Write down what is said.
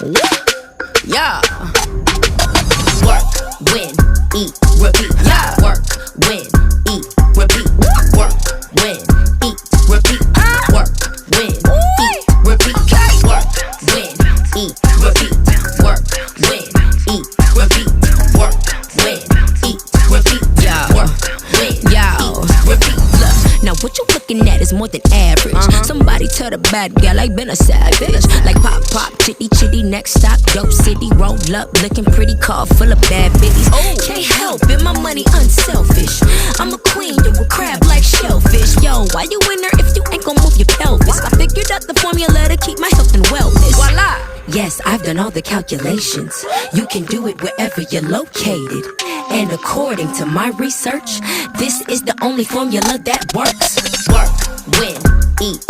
Yeah. Work, win, eat, repeat. Yeah. Work, win, eat, repeat. Work, win, eat, repeat. Work, win, eat, repeat. Work, win, eat, repeat. Work, win, eat, repeat. Work, win, eat, repeat. Work, win, eat, repeat. Look, now what you looking at is more than average. Somebody tell the bad gal I been a savage. Like pop, pop, chitty, chitty, next stop, dope city. Roll up, looking pretty, car full of bad bitties. Can't help it, my money unselfish. I'm a queen, you a crab like shellfish. Yo, why you in there if you ain't gon' move your pelvis? I figured out the formula to keep my health and wellness. Voila! Yes, I've done all the calculations. You can do it wherever you're located. And according to my research, this is the only formula that works. Work, win, eat.